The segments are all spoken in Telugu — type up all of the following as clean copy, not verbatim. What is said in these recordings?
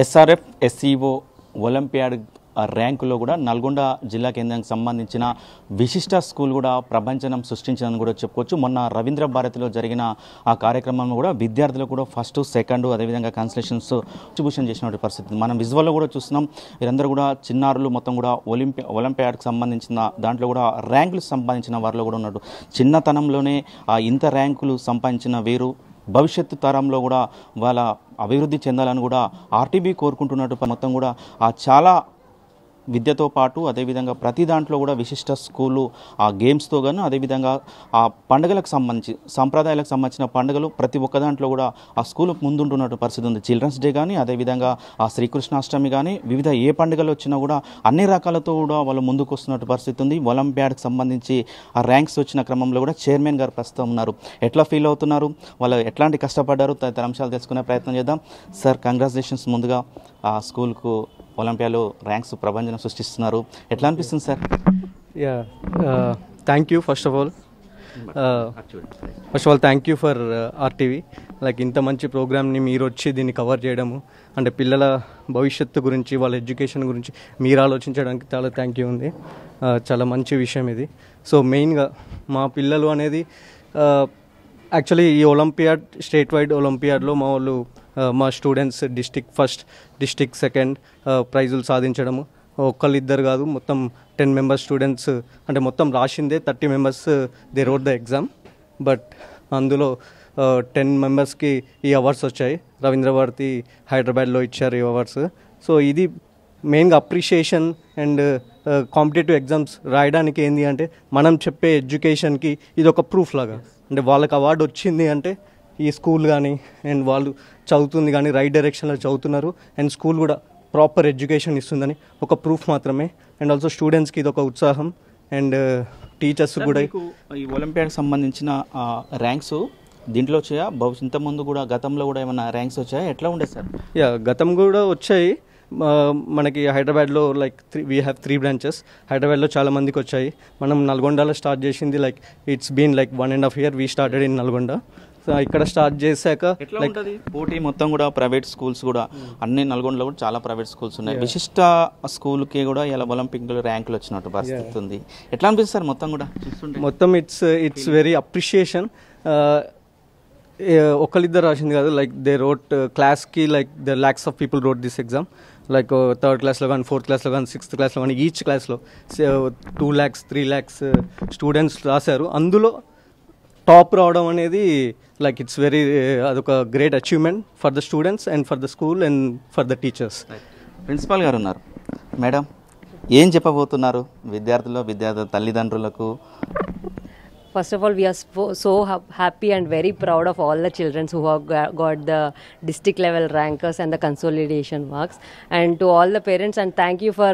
SRF SEO ఒలింపియాడ్ ర్యాంకులో కూడా నల్గొండ జిల్లా కేంద్రానికి సంబంధించిన విశిష్ట స్కూల్ కూడా ప్రపంచం సృష్టించిందని కూడా చెప్పుకోవచ్చు. మొన్న రవీంద్ర భారతిలో జరిగిన ఆ కార్యక్రమంలో కూడా విద్యార్థులకు కూడా ఫస్ట్ సెకండ్ అదేవిధంగా కన్సలేషన్స్ డిస్ట్రిబ్యూషన్ చేసినటువంటి పరిస్థితి మనం విజువల్లో కూడా చూస్తున్నాం. వీరందరూ కూడా చిన్నారులు మొత్తం కూడా ఒలింపియాడ్కి సంబంధించిన దాంట్లో కూడా ర్యాంకులు సంపాదించిన వారిలో కూడా ఉన్నట్టు చిన్నతనంలోనే ఇంత ర్యాంకులు సంపాదించిన వీరు భవిష్యత్తు తరంలో కూడా వాళ్ళ అభివృద్ధి చెందాలని కూడా ఆర్టీబీ కోరుకుంటున్నట్టు మొత్తం కూడా చాలా విద్యతో పాటు అదేవిధంగా ప్రతి దాంట్లో కూడా విశిష్ట స్కూలు ఆ గేమ్స్తో గాను అదేవిధంగా ఆ పండుగలకు సంబంధించి సాంప్రదాయాలకు సంబంధించిన పండుగలు ప్రతి ఒక్క దాంట్లో కూడా ఆ స్కూల్ ముందుంటున్నట్టు పరిస్థితి ఉంది. చిల్డ్రన్స్ డే కానీ అదేవిధంగా ఆ శ్రీకృష్ణాష్టమి కానీ వివిధ ఏ పండుగలు వచ్చినా కూడా అన్ని రకాలతో కూడా వాళ్ళు ముందుకు వస్తున్నట్టు పరిస్థితి ఉంది. ఒలింపియాడ్కి సంబంధించి ఆ ర్యాంక్స్ వచ్చిన క్రమంలో కూడా చైర్మన్ గారు ప్రస్తుతం ఉన్నారు. ఎట్లా ఫీల్ అవుతున్నారు, వాళ్ళు ఎట్లాంటి కష్టపడ్డారు తదితర అంశాలు తెలుసుకునే ప్రయత్నం చేద్దాం. సార్, కంగ్రాచులేషన్స్ ముందుగా ఆ స్కూల్కు ఒలింపియాలో ర్యాంక్స్ ప్రపంచం సృష్టిస్తున్నారు. ఎట్లా అనిపిస్తుంది sir? Thank you first of all thank you for RTV. Like ఇంత మంచి ప్రోగ్రామ్ని మీరు వచ్చి దీన్ని కవర్ చేయడము, అంటే పిల్లల భవిష్యత్తు గురించి వాళ్ళ ఎడ్యుకేషన్ గురించి మీరు ఆలోచించడానికి చాలా థ్యాంక్ యూ ఉంది. చాలా మంచి విషయం ఇది. సో మెయిన్గా మా పిల్లలు అనేది యాక్చువల్లీ ఈ ఒలింపియాడ్ స్టేట్ వైడ్ ఒలింపియాడ్లో మా students district first, district second ప్రైజులు సాధించడము ఒక్కళ్ళిద్దరు కాదు, మొత్తం 10 మెంబర్స్ స్టూడెంట్స్, అంటే మొత్తం రాసిందే 30 members they road the exam. But అందులో 10 మెంబర్స్కి ఈ అవార్డ్స్ వచ్చాయి. రవీంద్ర భారతి హైదరాబాద్లో ఇచ్చారు ఈ అవార్డ్స్. సో ఇది మెయిన్గా అప్రిషియేషన్ అండ్ కాంపిటేటివ్ ఎగ్జామ్స్ రాయడానికి ఏంటి అంటే మనం చెప్పే ఎడ్యుకేషన్కి ఇది ఒక ప్రూఫ్ లాగా. అంటే వాళ్ళకి అవార్డు వచ్చింది అంటే ఈ స్కూల్ కానీ అండ్ వాళ్ళు చదువుతుంది కానీ రైట్ డైరెక్షన్లో చదువుతున్నారు అండ్ స్కూల్ కూడా ప్రాపర్ ఎడ్యుకేషన్ ఇస్తుందని ఒక ప్రూఫ్ మాత్రమే. అండ్ ఆల్సో స్టూడెంట్స్కి ఇది ఒక ఉత్సాహం అండ్ టీచర్స్ కూడా. ఈ ఒలింపియాడ్కి సంబంధించిన ర్యాంక్స్ దీంట్లో వచ్చాయా? ఇంతకుముందు కూడా గతంలో కూడా ఏమైనా ర్యాంక్స్ వచ్చాయా? ఎట్లా ఉండేది సార్? గతం కూడా వచ్చాయి మనకి హైదరాబాద్లో. Like we have 3 branches. హైదరాబాద్లో చాలా మందికి వచ్చాయి. మనం నల్గొండలో స్టార్ట్ చేసింది. Like it's been like 1.5 year we started in Nalgonda. So ఇక్కడ స్టార్ట్ చేశాక లైక్ పోటీ మొత్తం కూడా ప్రైవేట్ స్కూల్స్ కూడా అన్ని నల్గొండలో కూడా చాలా ప్రైవేట్ స్కూల్స్ ఉన్నాయి. విశిష్ట స్కూల్కి కూడా ఇలా ఒలింపిక్లో ర్యాంకులు వచ్చినట్టు పరిస్థితి ఉంది. ఎట్లా అనిపిస్తుంది సార్ మొత్తం కూడా? మొత్తం ఇట్స్ వెరీ అప్రిషియేషన్. ఒకళ్ళిద్దరు రాసింది కాదు, లైక్ దే రోట్ క్లాస్కి like the lakhs of people wrote this exam. Like 3rd క్లాస్లో కానీ 4th క్లాస్లో కానీ 6th క్లాస్లో కానీ ఈచ్ క్లాస్లో 2 lakhs 3 lakhs స్టూడెంట్స్ రాశారు. అందులో టాప్ రావడం అనేది లైక్ ఇట్స్ వెరీ అదొక great achievement for the students and for the school and for the teachers. Principal గారు ఉన్నారు. మేడం, ఏం చెప్పబోతున్నారు విద్యార్థుల తల్లిదండ్రులకు? First of all, we are so happy and very proud of all the children who have got the district level rankers and the consolidation marks. And to all the parents, and thank you for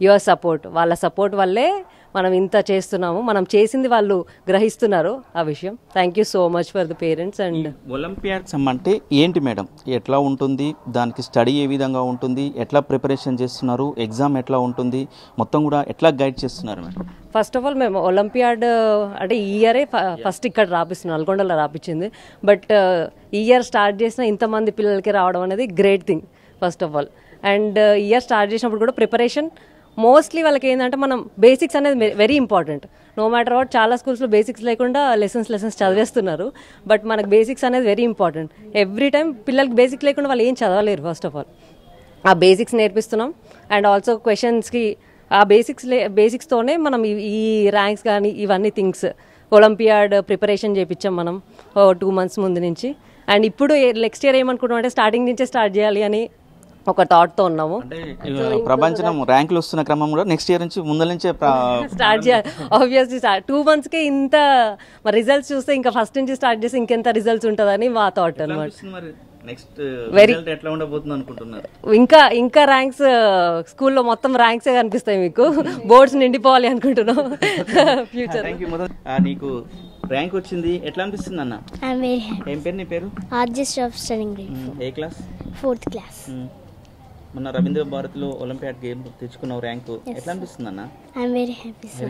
your support. Walla support valle మనం ఇంత చేస్తున్నాము, మనం చేసింది వాళ్ళు గ్రహిస్తున్నారు ఆ విషయం. Thank you so much for the parents. And Olympiads అంటే ఏంటి మేడం? ఎట్లా ఉంటుంది? దానికి స్టడీ ఏ విధంగా ఉంటుంది? ఎట్లా ప్రిపరేషన్ చేస్తున్నారు? ఎగ్జామ్ ఎట్లా ఉంటుంది? మొత్తం కూడా ఎట్లా గైడ్ చేస్తున్నారు మేడం? ఫస్ట్ ఆఫ్ ఆల్ మేము ఒలింపియాడ్ అంటే ఈ ఇయరే ఫస్ట్ ఇక్కడ రాపిస్తున్నాం, నల్గొండలో రాపించింది. బట్ ఈ ఇయర్ స్టార్ట్ చేసిన ఇంతమంది పిల్లలకి రావడం అనేది great thing first of all. And year start చేసినప్పుడు కూడా ప్రిపరేషన్ మోస్ట్లీ వాళ్ళకి ఏంటంటే మనం బేసిక్స్ అనేది very important. No matter what, చాలా స్కూల్స్లో బేసిక్స్ లేకుండా లెసన్స్ చదివేస్తున్నారు. బట్ మనకు బేసిక్స్ అనేది వెరీ ఇంపార్టెంట్. ఎవ్రీ టైం పిల్లలకి బేసిక్స్ లేకుండా వాళ్ళు ఏం చదవలేరు. ఫస్ట్ ఆఫ్ ఆల్ ఆ బేసిక్స్ నేర్పిస్తున్నాం. అండ్ ఆల్సో క్వశ్చన్స్కి ఆ బేసిక్స్తోనే మనం ఈ ర్యాంక్స్ కానీ ఇవన్నీ థింగ్స్ ఒలింపియాడ్ ప్రిపరేషన్ చేయించాం మనం 2 months ముందు నుంచి. అండ్ ఇప్పుడు నెక్స్ట్ ఇయర్ ఏమనుకుంటున్నాం అంటే స్టార్టింగ్ నుంచే స్టార్ట్ చేయాలి అని ఒక థాట్తో ఉన్నాము. ప్రపంచం ర్యాంకులు వస్తున్న క్రమం కూడా నెక్స్ట్ ఇయర్ నుంచి ముందు నుంచే స్టార్ట్ చేయాలి. ఆబ్వియస్లీ 2 monthsకే ఇంత రిజల్ట్స్ చూస్తే ఇంకా ఫస్ట్ నుంచి స్టార్ట్ చేస్తే ఇంకెంత రిజల్ట్స్ ఉంటుందని మా థాట్ అనమాట. ఇంకా ర్యాంక్స్ స్కూల్లో మొత్తం ర్యాంక్సే కనిపిస్తాయి మీకు. బోర్డ్స్ నిండిపోవాలి అనుకుంటున్నాం ఫ్యూచర్. నీకు ర్యాంక్ వచ్చింది, ఎట్లా అనిపిస్తుంది అన్న? ఏం పేరు నీ పేరు? ఏ క్లాస్? 4th class. మొన్న రవీంద్ర భారతిలో ఒలింపియాడ్ గేమ్ తెచ్చుకున్నావు ర్యాంకు, ఎట్లా అనిపిస్తుంది అన్న? Very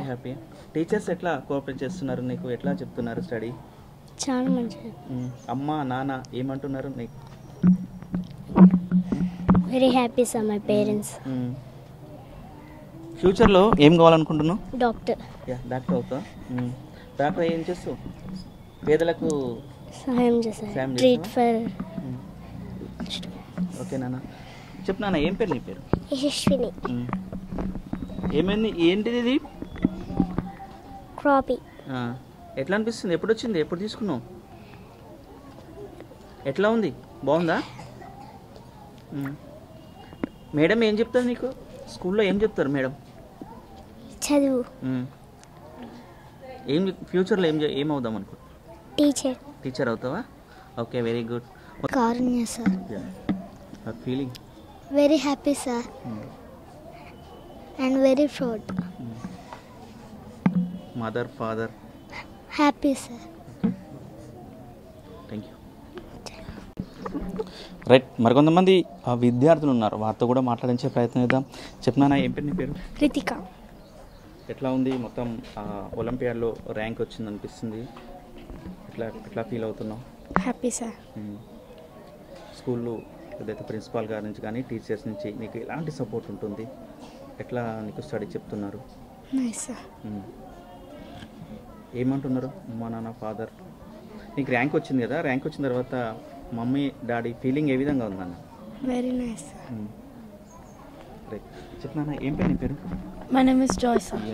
happy. టీచర్స్ ఎట్లా కోఆపరేట్ చేస్తున్నారు నీకు? ఎట్లా చెప్తున్నారు స్టడీ? చాలా మంచిగా. అమ్మ నాన్న ఏమంటున్నారు నీకు? Very happy, sir. My parents. ఫ్యూచర్లో ఏం కావాలనుకుంటున్నావు? Doctor. డాక్టర్ అవుతా. డాక్టర్ ఏం చేస్తావు? పేదలకు సహాయం చేశారు. సాయం Treat for. ఓకే నాన్న. చెప్పు నాన్న, ఏం పేరు నీ పేరు? యశస్విని. ఏమైంది, ఏంటిది ఇది? Crappy. ఎట్లా అనిపిస్తుంది? ఎప్పుడు వచ్చింది, ఎప్పుడు తీసుకున్నావు? ఎట్లా ఉంది, బాగుందా? మేడం ఏం చెప్తారు నీకు? స్కూల్లో ఏం చెప్తారు మేడం? చదువు. ఏం ఫ్యూచర్లో ఏమవుదాం అనుకో? టీచర్ అవుతావా? Okay, very good. Karunya sir. Feeling very happy sir and very proud. Mother, father happy sir. Thank you. Right, మరికొంతమంది విద్యార్థులు ఉన్నారు, వారితో కూడా మాట్లాడించే ప్రయత్నం చేద్దాం. చెప్పినా, ఏం పేరు నీ పేరు? రితిక. ఎట్లా ఉంది మొత్తం ఒలింపియాడ్లో ర్యాంక్ వచ్చింది అనిపిస్తుంది, ఎట్లా ఫీల్ అవుతున్నావు? Happy sir. స్కూల్లో ఏదైతే ప్రిన్సిపాల్ గారి నుంచి కానీ టీచర్స్ నుంచి నీకు ఎలాంటి సపోర్ట్ ఉంటుంది? ఎట్లా నీకు స్టడీ చెప్తున్నారు? Nice sir. ఏమంటున్నారు అమ్మా, నాన్న, ఫాదర్? నీకు ర్యాంక్ వచ్చింది కదా, ర్యాంక్ వచ్చిన తర్వాత మమ్మీ డాడీ ఫీలింగ్ ఏ విధంగా ఉందన్న? Very nice sir. రైట్, చెప్పినా, ఏం పేరు నీ పేరు? My name is Joy sir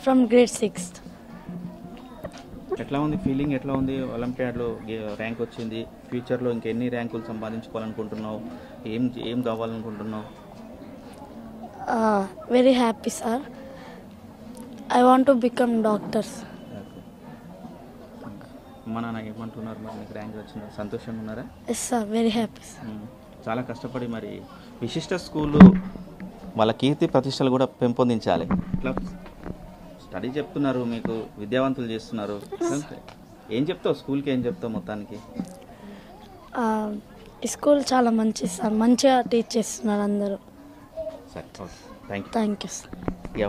from grade 6th. ఎట్లా ఉంది ఫీలింగ్, ఎట్లా ఉంది? ఒలింపియాడ్లో ర్యాంక్ వచ్చింది, ఫ్యూచర్లో ఇంకెన్ని ర్యాంకులు సంపాదించుకోవాలనుకుంటున్నావు? ఏం కావాలనుకుంటున్నావు? Very happy sir. I want to become doctors. అమ్మ నాన్న ఏమంటున్నారు మరి? నీకు ర్యాంక్ వచ్చిందా, సంతోషంగా ఉన్నారా? Yes sir, very happy sir. చాలా కష్టపడి మరి విశిష్ట స్కూలు వాళ్ళ కీర్తి ప్రతిష్టలు కూడా పెంపొందించాలి. ఇట్లా స్టడీ చెప్తున్నారు, మీకు విద్యావంతులు చేస్తున్నారు. ఏం చెప్తావు స్కూల్కి, ఏం చెప్తావు మొత్తానికి? ఈ స్కూల్ చాలా మంచి సార్, మంచిగా టీచ్ చేస్తున్నారు అందరూ. సరే, ఓకే, థ్యాంక్ యూ సార్.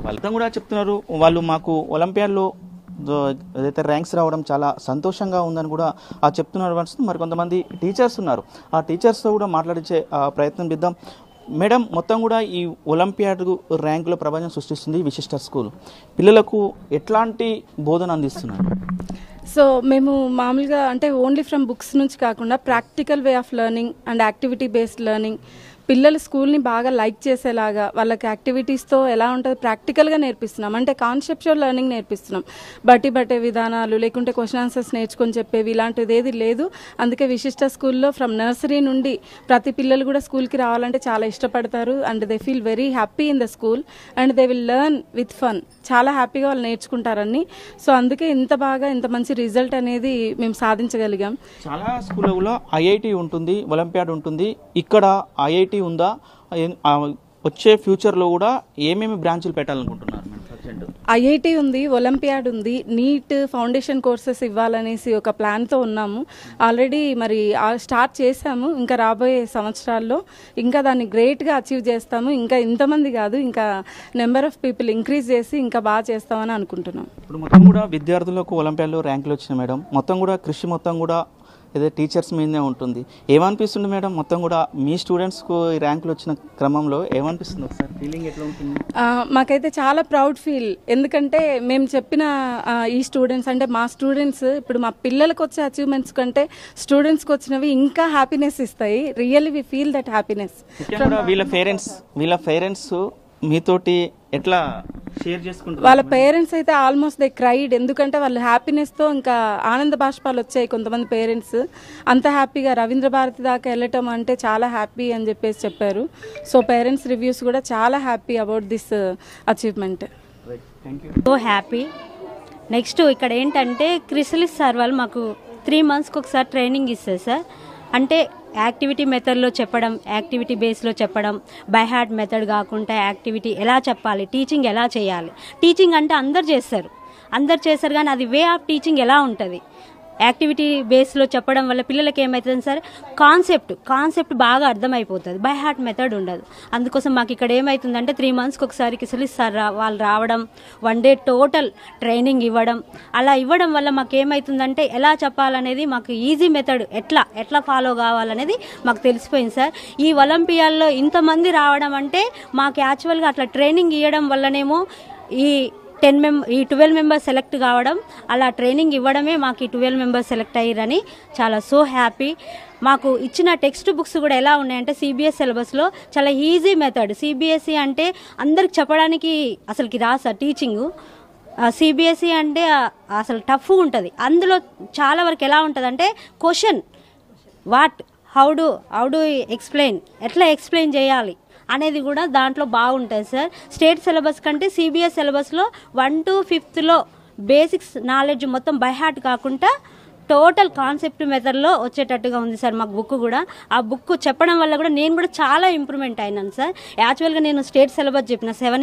వాళ్ళతో కూడా చెప్తున్నారు, వాళ్ళు మాకు ఒలింపియాడ్లో ఏదైతే ర్యాంక్స్ రావడం చాలా సంతోషంగా ఉందని కూడా చెప్తున్నారు. మరి కొంతమంది టీచర్స్ ఉన్నారు, ఆ టీచర్స్తో కూడా మాట్లాడించే ప్రయత్నం చేద్దాం. మేడం, మొత్తం కూడా ఈ ఒలింపియాడ్ ర్యాంకులో ప్రభావం సృష్టిస్తుంది విశిష్ట స్కూల్. పిల్లలకు ఎట్లాంటి బోధన అందిస్తున్నారు? సో మేము మామూలుగా అంటే ఓన్లీ ఫ్రమ్ బుక్స్ నుంచి కాకుండా practical way of learning and activity based learning, పిల్లలు స్కూల్ని బాగా లైక్ చేసేలాగా వాళ్ళకి యాక్టివిటీస్తో ఎలా ఉంటుంది ప్రాక్టికల్గా నేర్పిస్తున్నాం. అంటే కాన్సెప్చువల్ లెర్నింగ్ నేర్పిస్తున్నాం. బట్టే విధానాలు లేకుంటే క్వశ్చన్ ఆన్సర్స్ నేర్చుకొని చెప్పేవి ఇలాంటిది ఏది లేదు. అందుకే విశిష్ట స్కూల్లో ఫ్రమ్ నర్సరీ నుండి ప్రతి పిల్లలు కూడా స్కూల్కి రావాలంటే చాలా ఇష్టపడతారు. And they feel very happy in the school and they will learn with fun. చాలా హ్యాపీగా వాళ్ళు నేర్చుకుంటారని. సో అందుకే ఇంత బాగా ఇంత మంచి రిజల్ట్ అనేది మేము సాధించగలిగాం. చాలా స్కూళ్ళలో ఐఐటి ఉంటుంది, ఒలింపియాడ్ ఉంటుంది. ఇక్కడ ఐఐటి ఉందా? వచ్చే ఫ్యూచర్లో కూడా ఏమేమి బ్రాంచ్లు పెట్టాలనుకుంటున్నారు? ఐఐటి ఉంది, ఒలింపియాడ్ ఉంది, నీట్ ఫౌండేషన్ కోర్సెస్ ఇవ్వాలనేసి ఒక ప్లాన్తో ఉన్నాము. ఆల్రెడీ మరి స్టార్ట్ చేశాము. ఇంకా రాబోయే సంవత్సరాల్లో ఇంకా దాన్ని గ్రేట్గా అచీవ్ చేస్తాము. ఇంకా ఇంతమంది కాదు, ఇంకా నెంబర్ ఆఫ్ పీపుల్ ఇంక్రీజ్ చేసి ఇంకా బాగా చేస్తామని అనుకుంటున్నాం. ఇప్పుడు మొత్తం కూడా విద్యార్థులకు ఒలింపియాడ్లో ర్యాంకులు వచ్చినాయి మేడం. మొత్తం కూడా కృషి మొత్తం కూడా ఏదో టీచర్స్ మీదనే ఉంటుంది. ఏమనిపిస్తుంది మేడం, మొత్తం కూడా మీ స్టూడెంట్స్కు ఈ ర్యాంకులు వచ్చిన క్రమంలో ఏమనిపిస్తుంది? ఒకసారి ఫీలింగ్ ఎట్లా ఉంటుంది? మాకైతే చాలా ప్రౌడ్ ఫీల్. ఎందుకంటే మేము చెప్పిన ఈ స్టూడెంట్స్ అంటే మా స్టూడెంట్స్ ఇప్పుడు మా పిల్లలకు వచ్చే అచీవ్మెంట్స్ కంటే స్టూడెంట్స్కి వచ్చినవి ఇంకా హ్యాపీనెస్ ఇస్తాయి. Really we feel that happiness. వీళ్ళ పేరెంట్స్ మీతోటి ఎట్లా షేర్ చేసుకుంటారు? వాళ్ళ పేరెంట్స్ అయితే ఆల్మోస్ట్ దే క్రైడ్. ఎందుకంటే వాళ్ళు హ్యాపీనెస్తో ఇంకా ఆనంద బాష్పాలు వచ్చాయి. కొంతమంది పేరెంట్స్ అంత హ్యాపీగా రవీంద్ర భారతి దాకా వెళ్ళటం అంటే చాలా హ్యాపీ అని చెప్పేసి చెప్పారు. సో పేరెంట్స్ రివ్యూస్ కూడా చాలా happy about this achievement. So happy. Next ఇక్కడ ఏంటంటే క్రిసలిస్ సార్ వాళ్ళు మాకు 3 monthsకి ఒకసారి ట్రైనింగ్ ఇస్తారు సార్. అంటే యాక్టివిటీ మెథడ్లో చెప్పడం, యాక్టివిటీ బేస్లో చెప్పడం, బై హార్ట్ మెథడ్ కాకుండా యాక్టివిటీ ఎలా చెప్పాలి, టీచింగ్ ఎలా చేయాలి. టీచింగ్ అంటే అందరు చేస్తారు కానీ అది వే ఆఫ్ టీచింగ్ ఎలా ఉంటుంది, యాక్టివిటీ బేస్లో చెప్పడం వల్ల పిల్లలకి ఏమవుతుంది సార్, కాన్సెప్ట్ బాగా అర్థమైపోతుంది. బై హార్ట్ మెథడ్ ఉండదు. అందుకోసం మాకు ఇక్కడ ఏమవుతుందంటే 3 monthsకి ఒకసారి కిసలి సార్ వాళ్ళు రావడం, 1 day టోటల్ ట్రైనింగ్ ఇవ్వడం, అలా ఇవ్వడం వల్ల మాకు ఏమవుతుందంటే ఎలా చెప్పాలనేది మాకు ఈజీ మెథడ్ ఎట్లా ఫాలో కావాలనేది మాకు తెలిసిపోయింది సార్. ఈ ఒలింపియాడ్లో ఇంతమంది రావడం అంటే మాకు యాక్చువల్గా అట్లా ట్రైనింగ్ ఇవ్వడం వల్లనేమో ఈ 12 members సెలెక్ట్ కావడం, అలా ట్రైనింగ్ ఇవ్వడమే మాకు ఈ 12 members సెలెక్ట్ అయ్యారని చాలా సో హ్యాపీ. మాకు ఇచ్చిన టెక్స్ట్ బుక్స్ కూడా ఎలా ఉన్నాయంటే సిబిఎస్ సిలబస్లో చాలా ఈజీ మెథడ్. సిబిఎస్ఈ అంటే అందరికి చెప్పడానికి అసలుకి రాసా టీచింగు. సిబిఎస్ఈ అంటే అసలు టఫ్ ఉంటుంది. అందులో చాలా వరకు ఎలా ఉంటుంది అంటే క్వశ్చన్ హౌ డు ఎక్స్ప్లెయిన్, ఎట్లా ఎక్స్ప్లెయిన్ చేయాలి అనేది కూడా దాంట్లో బాగుంటుంది సార్. స్టేట్ సిలబస్ కంటే సిబిఎస్ సిలబస్లో 1 to 5th బేసిక్స్ నాలెడ్జ్ మొత్తం బై హార్ట్ కాకుండా టోటల్ కాన్సెప్ట్ మెథడ్లో వచ్చేటట్టుగా ఉంది సార్ మాకు బుక్ కూడా. ఆ బుక్ చెప్పడం వల్ల కూడా నేను కూడా చాలా ఇంప్రూవ్మెంట్ అయినాను సార్. యాక్చువల్గా నేను స్టేట్ సిలబస్ చెప్పిన 7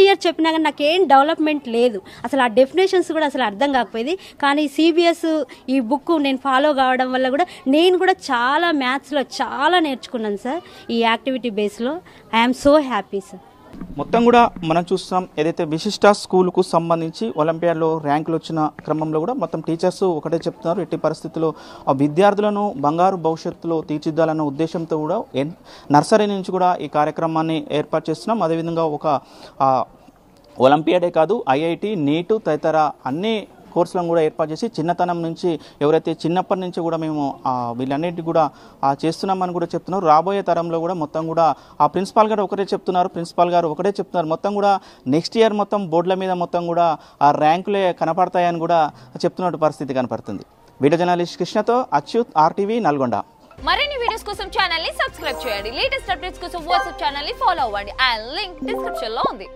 years చెప్పినా కానీ నాకేం డెవలప్మెంట్ లేదు. అసలు ఆ డెఫినేషన్స్ కూడా అసలు అర్థం కాకపోయేది. కానీ సిబిఎస్ ఈ బుక్ నేను ఫాలో కావడం వల్ల కూడా నేను కూడా చాలా మ్యాథ్స్లో చాలా నేర్చుకున్నాను సార్. ఈ యాక్టివిటీ బేస్లో ఐఎమ్ సో హ్యాపీ సార్. మొత్తం కూడా మనం చూస్తున్నాం ఏదైతే విశిష్ట స్కూల్కు సంబంధించి ఒలింపియాడ్లో ర్యాంకులు వచ్చిన క్రమంలో కూడా మొత్తం టీచర్స్ ఒకటే చెప్తున్నారు, ఎట్టి పరిస్థితుల్లో ఆ విద్యార్థులను బంగారు భవిష్యత్తులో తీర్చిదిద్దాలన్న ఉద్దేశంతో కూడా నర్సరీ నుంచి కూడా ఈ కార్యక్రమాన్ని ఏర్పాటు చేస్తున్నాం. అదేవిధంగా ఒక ఒలింపియాడే కాదు, ఐఐటి, నీట్ తదితర అన్ని కోర్సులను కూడా ఏర్పాటు చేసి చిన్నతనం నుంచి ఎవరైతే చిన్నప్పటి నుంచి కూడా మేము వీళ్ళన్నిటి కూడా చేస్తున్నామని కూడా చెప్తున్నారు. రాబోయే తరంలో కూడా మొత్తం కూడా ఆ ప్రిన్సిపాల్ గారు ఒకటే చెప్తున్నారు మొత్తం కూడా నెక్స్ట్ ఇయర్ మొత్తం బోర్డుల మీద మొత్తం కూడా ఆ ర్యాంకులే కనపడతాయని కూడా చెప్తున్న పరిస్థితి కనపడుతుంది. వీడియో జర్నలిస్ట్ కృష్ణతో అచ్యుత్, RTV నల్గొండ. మరిన్ని వీడియోస్ కోసం ఛానల్ ని సబ్స్క్రైబ్ చేయండి. లేటెస్ట్ అప్డేట్స్ కోసం వాట్సాప్ ఛానల్ ని ఫాలో అవ్వండి. ఆ లింక్ డిస్క్రిప్షన్ లో ఉంది.